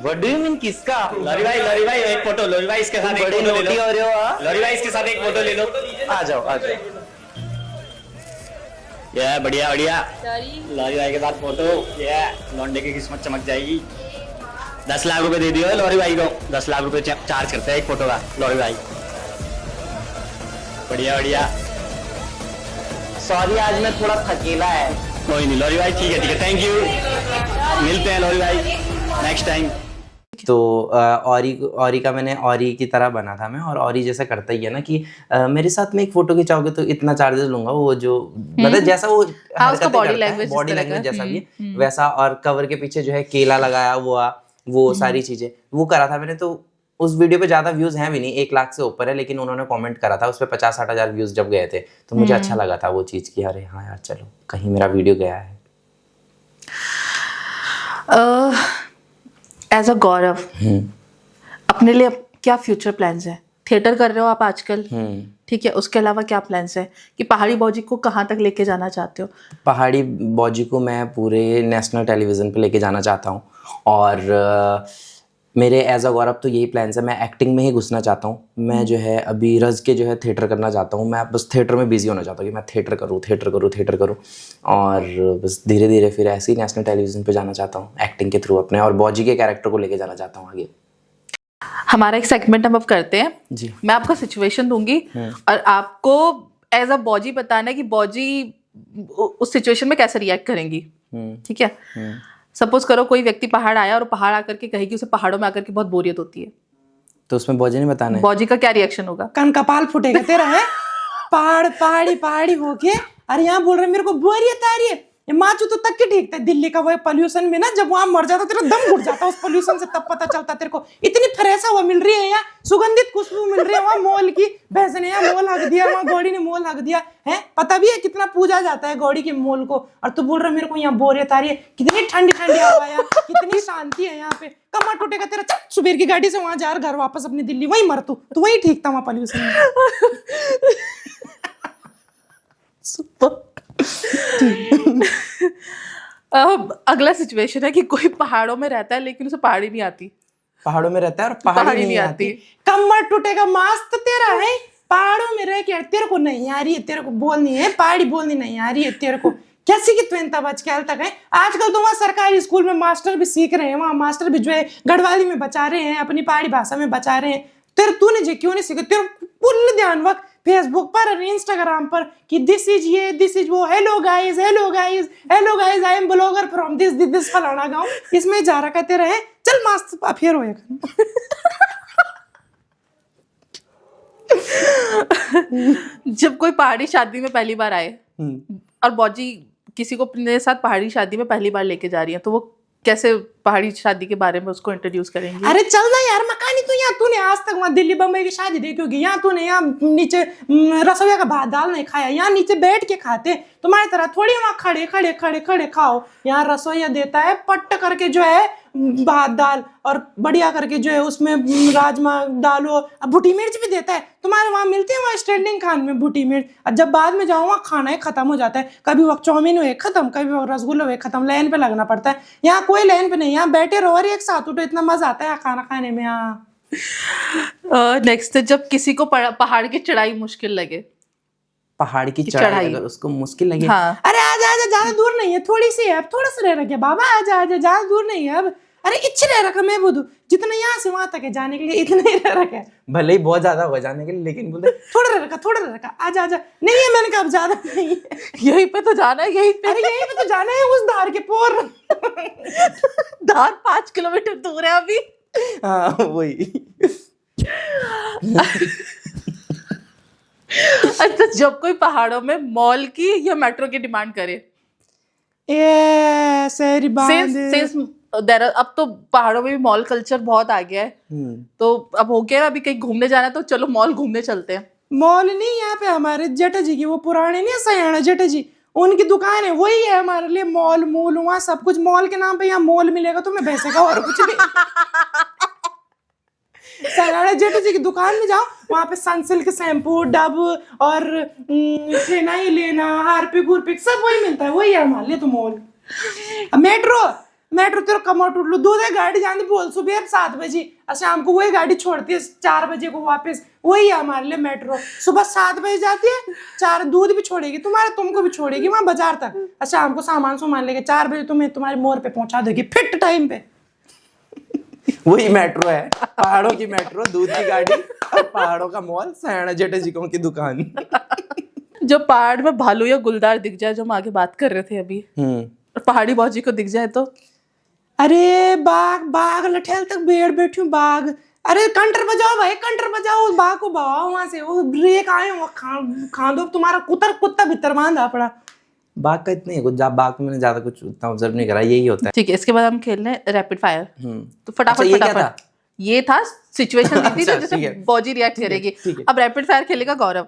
What do you mean किसका? लॉरी भाई एक फोटो, लॉरी भाई इसके साथ एक बड़ी फोटो ले नोटी लो। हो रहे हो, हाँ? लॉरी भाई इसके साथ एक फोटो ले लो। आ जाओ। ये बढ़िया लॉरी भाई के साथ फोटो। ये लौंडे की किस्मत चमक जाएगी। 10 लाख रुपए दे दियो लॉरी भाई को। 10 लाख रुपए चार्ज करते हैं एक फोटो का लॉरी भाई। बढ़िया। सॉरी आज मैं थोड़ा थकेला है। कोई नहीं लॉरी भाई, ठीक है, थैंक यू। मिलते हैं लॉरी भाई नेक्स्ट टाइम। तो औरी का मैंने औरी की तरह बना था मैं, और औरी जैसा करता ही है ना कि मेरे साथ में एक फोटो खिंचाओगे तो इतना चार्जेस लूंगा। वो जो मतलब जैसा वो बॉडी लैंग्वेज जैसा भी है वैसा। और कवर के पीछे जो है केला लगाया हुआ, वो सारी चीजें वो करा था मैंने। तो उस वीडियो पे ज्यादा व्यूज हैं भी नहीं, 1 लाख से ऊपर है, लेकिन उन्होंने कमेंट करा था उस पे 50-60 हजार व्यूज जब गए थे, तो मुझे अच्छा लगा था वो चीज की, अरे हाँ यार चलो कहीं मेरा वीडियो गया है। एज अ गौरव, अपने लिए क्या फ्यूचर प्लान्स है? थिएटर कर रहे हो आप आजकल, ठीक है, उसके अलावा क्या प्लान्स है कि पहाड़ी बॉजी को कहाँ तक लेके जाना चाहते हो? पहाड़ी बॉजी को मैं पूरे नेशनल टेलीविजन पे लेके जाना चाहता हूँ, और मेरे एज अ गौरव तो यही प्लान्स है। मैं एक्टिंग में ही घुसना चाहता हूँ। मैं जो है अभी रज के जो है थिएटर करना चाहता हूँ। मैं बस थिएटर में बिजी होना चाहता हूँ कि मैं थिएटर करूँ, और बस धीरे धीरे फिर ऐसे ही नेशनल टेलीविजन पे जाना चाहता हूँ एक्टिंग के थ्रू अपने, और बॉजी के कैरेक्टर को लेके जाना चाहता हूँ आगे। हमारा एक सेगमेंट हम अब करते हैं जी। मैं आपको सिचुएशन दूंगी और आपको एज अ बॉजी बताना है कि बॉजी उस सिचुएशन में कैसे रिएक्ट करेंगी, ठीक है? सपोज करो कोई व्यक्ति पहाड़ आया और पहाड़ आकर के कहेगी उसे पहाड़ों में आकर के बहुत बोरियत होती है, तो उसमें बॉजी ने बताना है। बॉजी का क्या रिएक्शन होगा? कान कपाल फूटेगा तेरा है। पहाड़ी हो के अरे यहाँ बोल रहे मेरे को बोरियत आ रही है, ये माचू तो तक के ठीक था, दिल्ली का वो पोल्यूशन में ना, जब वहां मर जाता तेरा दम घुट जाता उस पोल्यूशन से, तब पता चलता तेरे को इतनी फ्रेश हवा मिल रही है, यहाँ सुगंधित खुशबू मिल रही है, वहाँ मोल की भैंस ने यहाँ मोल हक दिया, वहाँ गौड़ी ने मोल हक दिया है। पता भी है कितना पूजा जाता है गौड़ी के मोल को, और तू बोल रहा मेरे को यहाँ बोरियत आ रही है। कितनी ठंडी ठंडी हवा है, कितनी शांति है यहाँ पे। कमर टूटेगा तेरा, चल सुबह की गाड़ी से वहां जा, घर वापस अपनी दिल्ली, वहीं मर तू वहीं ठीक था वहां पोल्यूशन में। अब अगला सिचुएशन है कि कोई पहाड़ों में रहता है लेकिन उसे पहाड़ी नहीं आती। पहाड़ों में रहता है और पहाड़ी नहीं आती। कमर टूटेगा मास तो तेरा है, पहाड़ों में रह के तेरे को नहीं आ रही है, तेरे को बोलनी है पहाड़ी बोलनी नहीं आ रही है तेरे को, कैसी की ट्वेंता बच के तक है। आजकल तो वहाँ सरकारी स्कूल में मास्टर भी सीख रहे हैं, वहाँ मास्टर भी जो है गढ़वाली में बचा रहे हैं, अपनी पहाड़ी भाषा में बचा रहे हैं। तेरे तूने जो क्यों नहीं सीखा, तेरे फुल ध्यान वक्त फेसबुक पर और इंस्टाग्राम पर कि दिस इज ये दिस इज वो, hello guys hello guys hello guys I am blogger from this फलाना गांव, इसमें जा रहा कहते रहे। चल मास्टर फिर होएगा। जब कोई पहाड़ी शादी में पहली बार आए और बौजी किसी को अपने साथ पहाड़ी शादी में पहली बार लेके जा रही है, तो वो कैसे पहाड़ी शादी के बारे में उसको इंट्रोड्यूस करेंगे? अरे चल ना यार, मकानी तू यहाँ, तूने आज तक वहाँ दिल्ली बम्बई की शादी देखी होगी, यहाँ तूने यहाँ नीचे रसोईया का भात दाल नहीं खाया, यहाँ नीचे बैठ के खाते तुम्हारी तरह थोड़ी, वहाँ खड़े खड़े खड़े खड़े खाओ। यहाँ रसोईया देता है पट्ट करके जो है भात दाल, और बढ़िया करके जो है उसमें राजमा डालो, अब भुटी मिर्च भी देता है। तुम्हारे वहाँ मिलती है वहाँ स्टैंडिंग खान में भुटी मिर्च, और जब बाद में जाओ वहाँ खाना ही खत्म हो जाता है। कभी वक्त चाउमीन हुए खत्म, कभी वक्त रसगुल्ला हुए खत्म, लाइन पे लगना पड़ता है। यहाँ कोई लाइन पे नहीं, यहाँ बैठे रहो और एक साथ उठो, इतना मजा आता है खाना खाने में। यहाँ नेक्स्ट, जब किसी को पहाड़ की चढ़ाई मुश्किल लगे। पहाड़ की चढ़ाई अगर उसको मुश्किल लगे, हाँ। अरे आजा आजा, ज्यादा दूर नहीं है, थोड़ी सी है, अब थोड़ा सा रह रखे बाबा, आजा आजा, ज्यादा दूर नहीं है अब। अरे इच्छा रह रखा, मैं बोलूं जितना यहाँ से वहां तक है जाने के लिए इतना ही रह रखा है, भले ही बहुत ज्यादा हो जाने के लिए, लेकिन बोलते थोड़ा रह रखा, आजा आजा। नहीं है, मैंने कहा अब ज्यादा नहीं है, यहीं पे तो जाना है, यहीं पे। अरे यहीं पे तो जाना है, उस धार के पोर। धार 5 किलोमीटर दूर है अभी। हाँ वही। अच्छा, जब कोई पहाड़ों में मॉल की या मेट्रो की डिमांड करे, शहरी अब तो पहाड़ों में भी मॉल कल्चर बहुत आ गया है, तो अब हो गया अभी कहीं घूमने जाना है तो चलो मॉल घूमने चलते हैं। मॉल नहीं, यहाँ पे हमारे जेठा जी की वो पुराने नहीं सयाना जेठा जी, उनकी दुकान है, वही है हमारे लिए मॉल। मूल वहाँ सब कुछ मॉल के नाम पे यहाँ मॉल मिलेगा तुम्हें भैंसे का, और कुछ नहीं। सयाना जेठा जी की दुकान में जाओ, वहाँ पे सनसिल्क शैम्पू, डब और फिनाइल लेना, हार्पिक हुर्पिक सब वही मिलता है, वही है हमारे लिए तो मॉल। मेट्रो तेरा कमर टूट लो, दूध है गाड़ी जानी बोल सुबह 7 बजे, शाम को वही गाड़ी छोड़ती है 4 बजे को वापस, वही है हमारे लिए मेट्रो। सुबह 7 बजे जाती है, 4 दूध भी छोड़ेगी तुमको भी छोड़ेगी वहां बाजार तक, और शाम को सामान लेके 4 बजे तुम्हें तुम्हारे मोड़ पे पहुंचा देगी फिट टाइम पे। वही मेट्रो है, पहाड़ों की मेट्रो, दूध की गाड़ी और पहाड़ों का मॉल, सयाना जेठा जी की दुकान। जो पहाड़ में भालू या गुलदार दिख जाए, जो हम आगे बात कर रहे थे अभी, पहाड़ी बौजी को दिख जाए तो, अरे बाघ लठेल तक भेड़ बैठी हूँ, बाघ, अरे कंटर बजाओ भाई, कंटर बजाओ, उस बाघ को भगाओ वहां से, वो ब्रेक आए वो खा दो, तुम्हारा कुत्ता भीतर बांधा पड़ा। बाघ का इतना ही कुछ, बाघ में मैंने ज्यादा कुछ उतना ऑब्जर्व नहीं करा, यही होता है। ठीक है, इसके बाद हम खेल रहे हैं रैपिड फायर। तो फटाफट अच्छा, फटाफट, ये था सिचुएशन दी थी तो जैसे बौजी रिएक्ट करेगी। अब रैपिड फायर खेलेगा गौरव।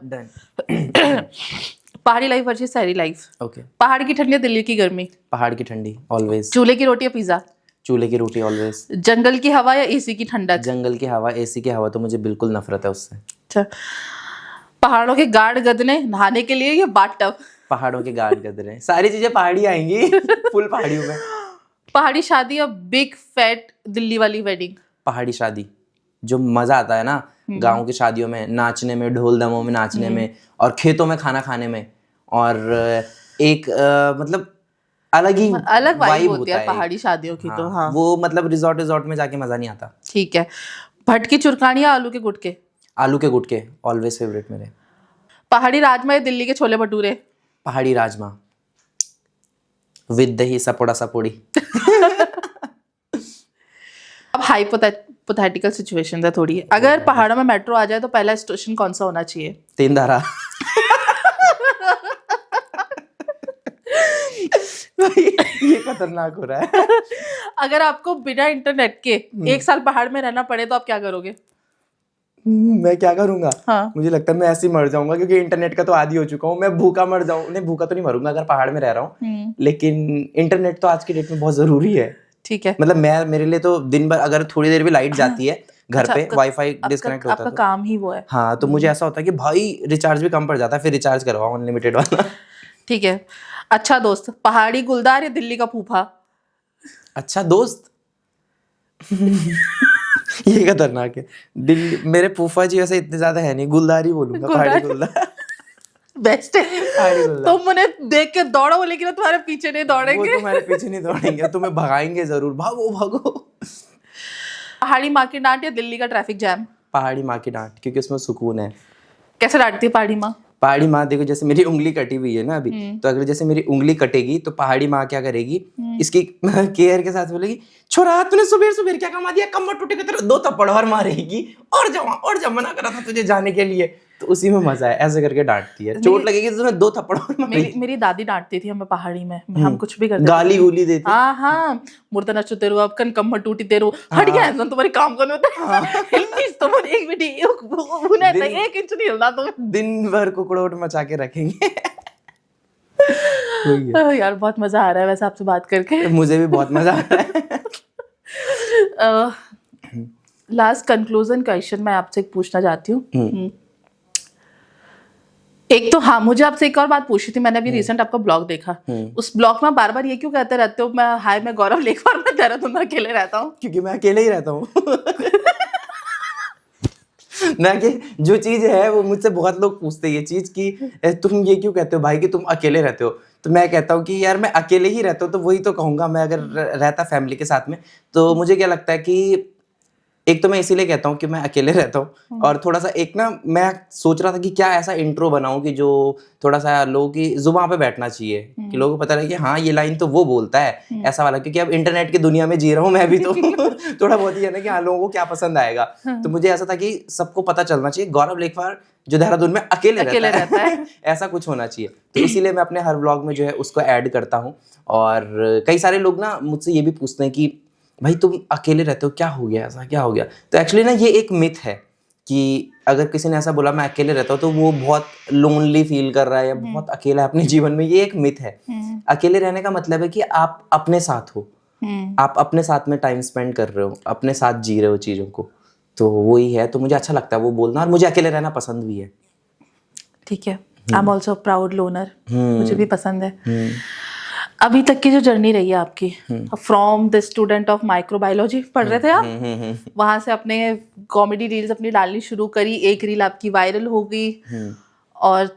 पहाड़ी लाइफ वर्सेस शहरी लाइफ। ओके। पहाड़ की ठंडी, दिल्ली की गर्मी। पहाड़ की ठंडी ऑलवेज। चूल्हे की रोटी या पिज्जा? चूल्हे की रोटी ऑलवेज। जंगल की हवा या एसी की ठंडक? जंगल की हवा, एसी की हवा तो मुझे बिल्कुल नफरत है उससे। अच्छा, पहाड़ों के गाढ़ गदने नहाने के लिए या बाथटब? पहाड़ों के गाढ़ गदने, सारी चीजें पहाड़ी आएंगी। फुल पहाड़ियों में। पहाड़ी शादी या बिग फैट दिल्ली वाली वेडिंग? पहाड़ी शादी, जो मजा आता है ना गाँव की शादियों में, नाचने में, ढोल दमों में नाचने में, और खेतों में खाना खाने में, और एक मतलब अलग वाइब होती है पहाड़ी शादियों की। तो हाँ, वो मतलब रिजॉर्ट में जाके मजा नहीं आता। ठीक है। भटकी चुरकानी या आलू के गुटके? आलू के गुटके ऑलवेज फेवरेट मेरे। पहाड़ी राजमा या दिल्ली के छोले भटूरे? पहाड़ी राजमा विद दही सपोड़ा सपोड़ी। अब हाइपोथेटिकल सिचुएशन है थोड़ी, अगर पहाड़ों में मेट्रो आ जाए तो पहला स्टेशन कौन सा होना चाहिए? तेंदारा। ये खतरनाक हो रहा है। अगर आपको बिना इंटरनेट के 1 साल पहाड़ में रहना पड़े तो आप क्या करोगे? मैं क्या करूंगा? हाँ। मुझे लगता है मैं ऐसे ही मर जाऊंगा, क्योंकि इंटरनेट का तो आदी हो चुका हूँ। मैं भूखा मर जाऊं, नहीं भूखा तो नहीं मरूंगा अगर पहाड़ में रह रहा हूँ, लेकिन इंटरनेट तो आज की डेट में बहुत जरूरी है। ठीक है। मतलब मेरे लिए तो दिन भर अगर थोड़ी देर भी लाइट जाती है घर अच्छा, पे, वाईफाई डिस्कनेक्ट होता आपका है तो काम ही वो है। हाँ, तो मुझे ऐसा होता है कि भाई रिचार्ज भी कम पड़ जाता है, फिर रिचार्ज करवाओ अनलिमिटेड वाला। ठीक है। अच्छा दोस्त, पहाड़ी गुलदार या दिल्ली का फूफा? अच्छा दोस्त ये खतरनाक है। दिल्ली, मेरे फूफा जी वैसे इतने ज्यादा है नहीं, गुलदार ही बोलूंगा, पहाड़ी गुलदार। बेस्ट है। पहाड़ी गुलदार। तुम उन्हें देख के दौड़ो, लेकिन वो तुम्हारे पीछे नहीं वो दौड़ेंगे। तुम्हारे पीछे नहीं दौड़ेंगे, तुम्हें भगाएंगे जरूर, भागो भागो। पहाड़ी माँ की डांट या दिल्ली का ट्रैफिक जैम? पहाड़ी माँ की डांट, क्योंकि उसमें सुकून है। कैसे डांटती है पहाड़ी माँ? पहाड़ी माँ देखो, जैसे मेरी उंगली कटी हुई है ना अभी, तो अगर जैसे मेरी उंगली कटेगी तो पहाड़ी माँ क्या करेगी, इसकी केयर के साथ बोलेगी, छोरा तूने सुबह सुबह क्या कमा दिया, कमर टूटेगा तेरा, 2 थप्पड़ और मारेगी, और जा मना करा था तुझे जाने के लिए। तो उसी में मजा है, ऐसे करके डांटती है, चोट लगेगी तो तुम्हें 2 थप्पड़ और मारेगी। मेरी दादी डांटती थी हमें पहाड़ी में, हम कुछ भी करते गाली गुली देती। हाँ हाँ, मुर्दा नचो तेरो, अब कन कमर टूटी तेरो, हट गया इंसान तुम्हारी काम करने होता है। हिलनी तुम एक मिनट, उन्हें 1 इंच नहीं हिलना तुम। दिन भर कुकड़ोट मचा के रखेंगे। यार बहुत मजा आ रहा है वैसे आपसे बात करके। मुझे भी बहुत मजा आ रहा है। लास्ट कंक्लूजन क्वेश्चन मैं आपसे पूछना चाहती हूँ। एक तो हाँ, मुझे आपसे एक और बात पूछी थी, मैंने अभी रिसेंट आपका ब्लॉग देखा, उस ब्लॉग में बार बार ये क्यों कहते रहते हो, मैं गौरव लेखवार में देहरादून में अकेले रहता हूँ? क्योंकि मैं अकेले ही रहता हूँ। ना कि जो चीज है वो मुझसे बहुत लोग पूछते हैं ये चीज कि तुम ये क्यों कहते हो भाई कि तुम अकेले रहते हो, तो मैं कहता हूँ कि यार मैं अकेले ही रहता हूँ, तो वही तो कहूंगा। मैं अगर रहता फैमिली के साथ में, तो मुझे क्या लगता है कि एक तो मैं इसीलिए कहता हूँ कि मैं अकेले रहता हूँ, और थोड़ा सा एक ना मैं सोच रहा था कि क्या ऐसा इंट्रो बनाऊं कि जो थोड़ा सा लोगों की जुबान पे बैठना चाहिए, कि लोगों को पता लगे कि हाँ ये लाइन तो वो बोलता है, ऐसा वाला। क्योंकि अब इंटरनेट की दुनिया में जी रहा हूँ मैं भी, तो थोड़ा बहुत ही है ना कि हाँ लोगों को क्या पसंद आएगा। तो मुझे ऐसा था कि सबको पता चलना चाहिए गौरव लेखवार जो देहरादून में अकेले रहता है। ऐसा कुछ होना चाहिए, तो इसीलिए मैं अपने हर व्लॉग में जो है उसको ऐड करता हूँ। और कई सारे लोग ना मुझसे ये भी पूछते हैं कि भाई तुम अकेले रहते हो, क्या हो गया, ऐसा क्या हो गया? तो एक्चुअली ना ये एक मिथ है कि अगर किसी ने ऐसा बोला मैं अकेले रहता हूँ तो वो बहुत लोनली फील कर रहा है या बहुत अकेला है अपने जीवन में। ये एक मिथ है। अकेले रहने का मतलब है कि आप अपने साथ हो, आप अपने साथ में टाइम स्पेंड कर रहे हो, अपने साथ जी रहे हो चीजों को, तो वही है। तो मुझे अच्छा लगता है वो बोलना, और मुझे अकेले रहना पसंद भी है। ठीक है, I am also proud loner, मुझे भी पसंद है। अभी तक की जो जर्नी रही है आपकी, from the student of microbiology पढ़ रहे थे आप, वहां से अपने कॉमेडी रील्स अपनी डालनी शुरू करी, एक रील आपकी वायरल हो गई, और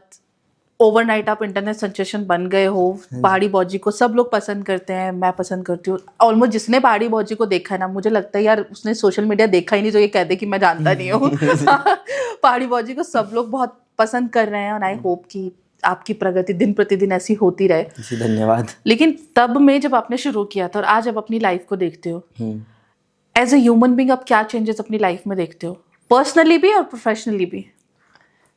ओवरनाइट आप इंटरनेट सेंसेशन बन गए हो। पहाड़ी बॉजी को सब लोग पसंद करते हैं, मैं पसंद करती हूँ। ऑलमोस्ट जिसने पहाड़ी बॉजी को देखा है ना, मुझे लगता है यार उसने सोशल मीडिया देखा ही नहीं जो ये कह दे कि मैं जानता नहीं हूँ। पहाड़ी बॉजी को सब लोग बहुत पसंद कर रहे हैं, और आई होप कि आपकी प्रगति दिन प्रतिदिन ऐसी होती रहे। जी धन्यवाद। लेकिन तब में जब आपने शुरू किया था और आज जब अपनी लाइफ को देखते हो, एज ए ह्यूमन बीइंग आप क्या चेंजेस अपनी लाइफ में देखते हो, पर्सनली भी और प्रोफेशनली भी?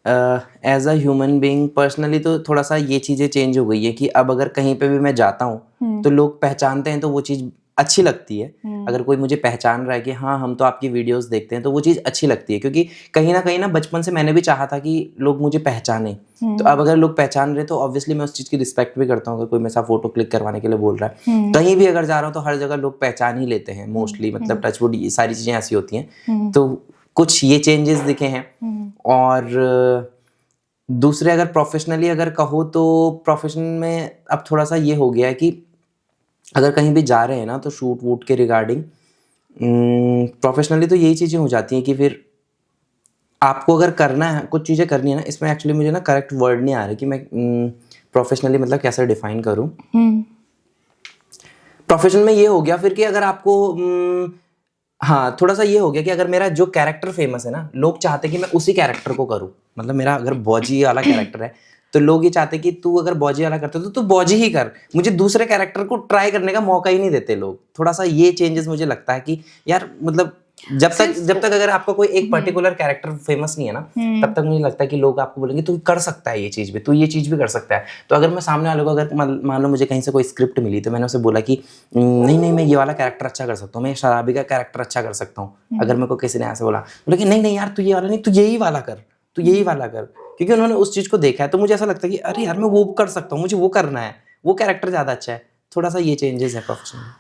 As a human being personally तो थोड़ा सा ये चीज़ें चेंज हो गई है कि अब अगर कहीं पे भी मैं जाता हूँ तो लोग पहचानते हैं, तो वो चीज़ अच्छी लगती है। अगर कोई मुझे पहचान रहा है कि हाँ हम तो आपकी वीडियोस देखते हैं, तो वो चीज़ अच्छी लगती है। क्योंकि कहीं ना बचपन से मैंने भी चाहा था कि लोग मुझे पहचाने, तो अब अगर लोग पहचान रहे तो ऑब्वियसली मैं उस चीज़ की रिस्पेक्ट भी करता हूँ। अगर कोई मेरे साथ फोटो क्लिक करवाने के लिए बोल रहा है, कहीं भी अगर जा रहा हूँ तो हर जगह लोग पहचान ही लेते हैं मोस्टली, मतलब टचवुड ये सारी चीज़ें ऐसी होती हैं। तो कुछ ये चेंजेस दिखे हैं। और दूसरे अगर प्रोफेशनली अगर कहो तो प्रोफेशन में अब थोड़ा सा ये हो गया है कि अगर कहीं भी जा रहे हैं ना तो शूट वूट के रिगार्डिंग प्रोफेशनली तो यही चीज़ें हो जाती हैं कि फिर आपको अगर करना है, कुछ चीज़ें करनी है ना, इसमें एक्चुअली मुझे ना करेक्ट वर्ड नहीं आ रहा कि मैं प्रोफेशनली मतलब कैसे डिफाइन करूँ। प्रोफेशन में ये हो गया फिर कि अगर आपको हाँ थोड़ा सा ये हो गया कि अगर मेरा जो कैरेक्टर फेमस है ना, लोग चाहते कि मैं उसी कैरेक्टर को करूँ। मतलब मेरा अगर बॉजी वाला कैरेक्टर है तो लोग ये चाहते कि तू अगर बॉजी वाला करते तो तू बॉजी ही कर, मुझे दूसरे कैरेक्टर को ट्राई करने का मौका ही नहीं देते लोग। थोड़ा सा ये चेंजेस मुझे लगता है कि यार मतलब जब तक अगर आपका कोई एक पर्टिकुलर कैरेक्टर फेमस नहीं है ना, तब तक मुझे लगता है कि लोग आपको बोलेंगे तू कर सकता है ये चीज भी, तू ये चीज भी कर सकता है। तो अगर मैं सामने वाले को, अगर मान लो मुझे कहीं से कोई स्क्रिप्ट मिली, तो मैंने उसे बोला कि नहीं मैं ये वाला कैरेक्टर अच्छा कर सकता हूँ, मैं शराबी का कैरेक्टर अच्छा कर सकता हूँ। अगर मेरे को किसी ने ऐसे बोला कि नहीं यार तू ये वाला नहीं, तू यही वाला कर, तू यही वाला कर, क्योंकि उन्होंने उस चीज को देखा है, तो मुझे ऐसा लगता है कि अरे यार मैं वो कर सकता हूँ, मुझे वो करना है, वो कैरेक्टर ज्यादा अच्छा है। थोड़ा सा ये चेंजेस है प्रोफेशन में।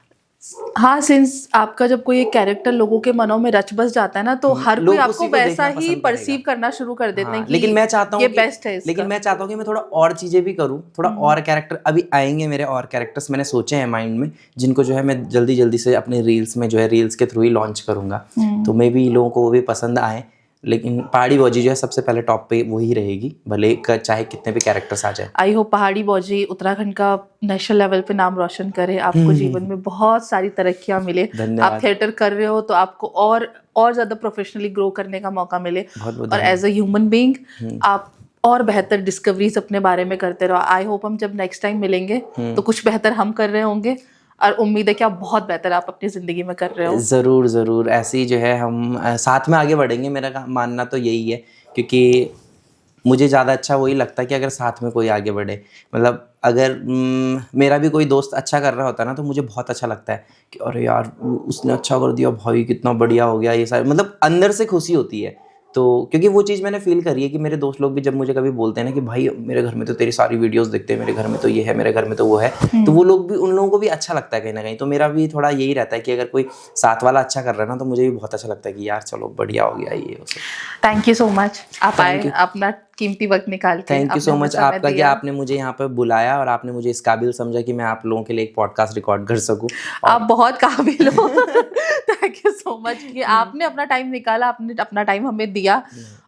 हाँ, सिंस आपका जब कोई एक कैरेक्टर लोगों के मनों में रच बस जाता है ना, तो हर कोई आपको वैसा ही परसीव करना शुरू कर देते हैं कि लेकिन मैं चाहता हूँ ये बेस्ट है इसका। लेकिन मैं चाहता हूँ कि मैं थोड़ा और चीजें भी करूँ, थोड़ा और कैरेक्टर अभी आएंगे मेरे, और कैरेक्टर्स मैंने सोचे हैं माइंड में, जिनको जो है मैं जल्दी से अपने रील्स में जो है रील्स के थ्रू ही लॉन्च करूंगा। तो मे बी लोगों को वो भी पसंद आए, लेकिन पहाड़ी बॉजी जो है सबसे पहले टॉप पे वही रहेगी, भले चाहे कितने भी कैरेक्टर्स आ जाए। आई होप पहाड़ी बॉजी उत्तराखंड का नेशनल लेवल पे नाम रोशन करे, आपको जीवन में बहुत सारी तरक्कियां मिले। आप थिएटर कर रहे हो तो आपको और ज्यादा प्रोफेशनली ग्रो करने का मौका मिले, और एज अ ह्यूमन बीइंग आप और बेहतर डिस्कवरीज अपने बारे में करते रहो। आई होप हम जब नेक्स्ट टाइम मिलेंगे तो कुछ बेहतर हम कर रहे होंगे, और उम्मीद है कि आप बहुत बेहतर आप अपनी जिंदगी में कर रहे हो। जरूर ऐसे ही जो है हम साथ में आगे बढ़ेंगे, मेरा मानना तो यही है, क्योंकि मुझे ज़्यादा अच्छा वही लगता है कि अगर साथ में कोई आगे बढ़े। मतलब अगर मेरा भी कोई दोस्त अच्छा कर रहा होता है ना, तो मुझे बहुत अच्छा लगता है कि अरे यार उसने अच्छा कर दिया भाई, कितना बढ़िया हो गया ये सारे, मतलब अंदर से खुशी होती है। तो क्योंकि वो चीज़ मैंने फील करी है कि मेरे दोस्त लोग भी जब मुझे कभी बोलते हैं ना कि भाई मेरे घर में तो तेरी सारी वीडियोस देखते हैं, मेरे घर में तो ये है, मेरे घर में तो वो है, तो वो लोग भी, उन लोगों को भी अच्छा लगता है कहीं ना कहीं। तो मेरा भी थोड़ा यही रहता है कि अगर कोई साथ वाला अच्छा कर रहा है ना, तो मुझे भी बहुत अच्छा लगता है कि यार चलो बढ़िया हो गया ये। थैंक यू सो मच, आप आए, अपना कीमती वक्त निकाल के। थैंक यू सो मच आपका कि आपने मुझे यहाँ पर बुलाया और आपने मुझे इस काबिल समझा कि मैं आप लोगों के लिए एक पॉडकास्ट रिकॉर्ड कर सकूं। आप बहुत काबिल हो। थैंक यू सो मच कि आपने अपना टाइम निकाला, आपने अपना टाइम हमें दिया,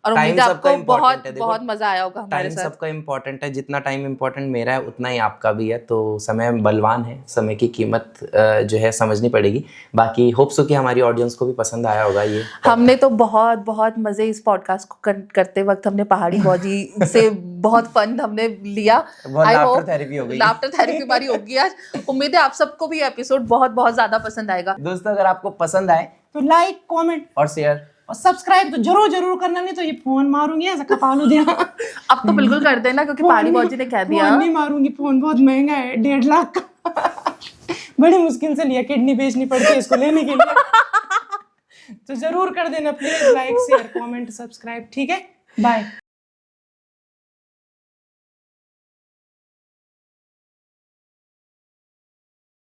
और उम्मीद है आपको बहुत मजा आया होगा हमारे साथ। टाइम सबका इम्पोर्टेंट है, जितना टाइम इम्पोर्टेंट मेरा है उतना ही आपका भी है। तो समय बलवान है, समय की कीमत जो है समझनी पड़ेगी। बाकी होप सो कि हमारी ऑडियंस को भी पसंद आया होगा ये। हमने तो बहुत मजे इस पॉडकास्ट को करते वक्त हमने पहाड़ी बॉजी से बहुत फन हमने लिया। लाफ्टर थेरेपी हो गई, लाफ्टर थेरेपी हमारी होगी आज। उम्मीद है आप सबको भी एपिसोड बहुत ज्यादा पसंद आएगा। दोस्तों अगर आपको पसंद आए तो लाइक, कमेंट और शेयर और सब्सक्राइब तो जरूर करना, नहीं तो ये फोन मारूंगी ऐसा कपालू देना। अब तो बिल्कुल कर देना, क्योंकि पहाड़ी बॉजी ने कह दिया। फोन नहीं मारूंगी, फोन बहुत महंगा है, 1.5 लाख का। बड़ी मुश्किल से लिया, किडनी बेचनी पड़ती है इसको लेने के लिए। तो जरूर कर देना please, like share comment subscribe. ठीक है, बाय।